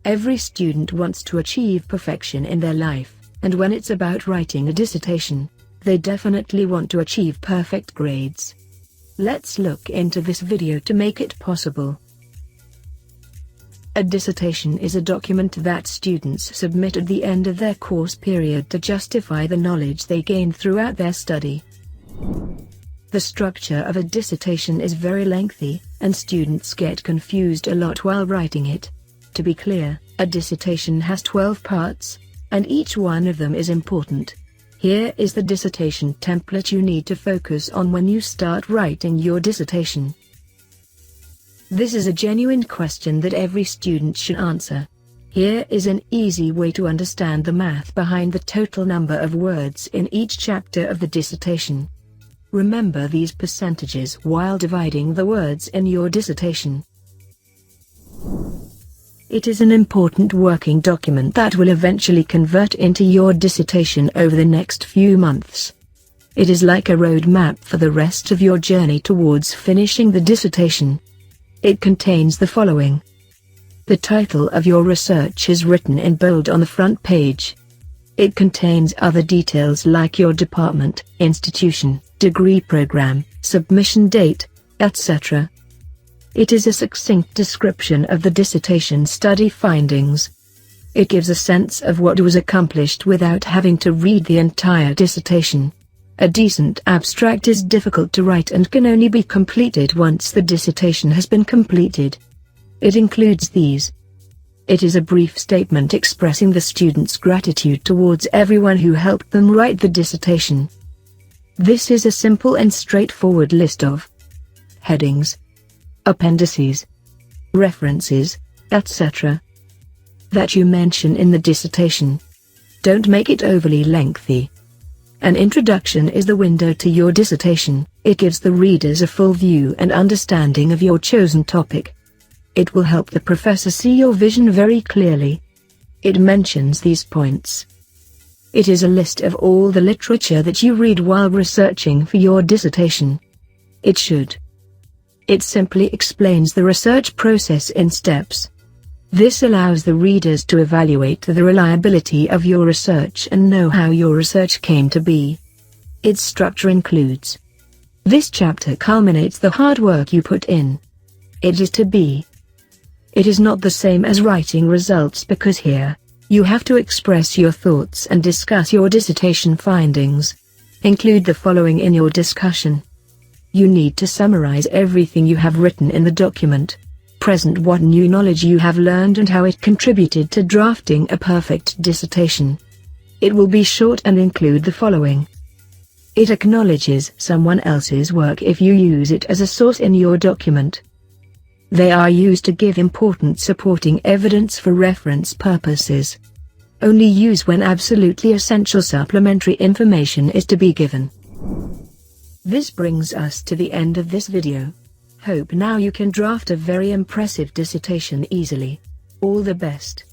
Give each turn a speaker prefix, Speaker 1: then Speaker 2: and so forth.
Speaker 1: Every student wants to achieve perfection in their life, and when it's about writing a dissertation, they definitely want to achieve perfect grades. Let's look into this video to make it possible. A dissertation is a document that students submit at the end of their course period to justify the knowledge they gained throughout their study. The structure of a dissertation is very lengthy, and students get confused a lot while writing it. To be clear, a dissertation has 12 parts, and each one of them is important. Here is the dissertation template you need to focus on when you start writing your dissertation. This is a genuine question that every student should answer. Here is an easy way to understand the math behind the total number of words in each chapter of the dissertation. Remember these percentages while dividing the words in your dissertation. It is an important working document that will eventually convert into your dissertation over the next few months. It is like a roadmap for the rest of your journey towards finishing the dissertation. It contains the following. The title of your research is written in bold on the front page. It contains other details like your department, institution, degree program, submission date, etc. It is a succinct description of the dissertation study findings. It gives a sense of what was accomplished without having to read the entire dissertation. A decent abstract is difficult to write and can only be completed once the dissertation has been completed. It includes these. It is a brief statement expressing the student's gratitude towards everyone who helped them write the dissertation. This is a simple and straightforward list of headings, appendices, references, etc. that you mention in the dissertation. Don't make it overly lengthy. An introduction is the window to your dissertation. It gives the readers a full view and understanding of your chosen topic. It will help the professor see your vision very clearly. It mentions these points. It is a list of all the literature that you read while researching for your dissertation. It simply explains the research process in steps. This allows the readers to evaluate the reliability of your research and know how your research came to be. Its structure includes. This chapter culminates the hard work you put in. It is not the same as writing results because here, you have to express your thoughts and discuss your dissertation findings. Include the following in your discussion. You need to summarize everything you have written in the document. Present what new knowledge you have learned and how it contributed to drafting a perfect dissertation. It will be short and include the following. It acknowledges someone else's work if you use it as a source in your document. They are used to give important supporting evidence for reference purposes. Only use when absolutely essential supplementary information is to be given. This brings us to the end of this video. Hope now you can draft a very impressive dissertation easily. All the best.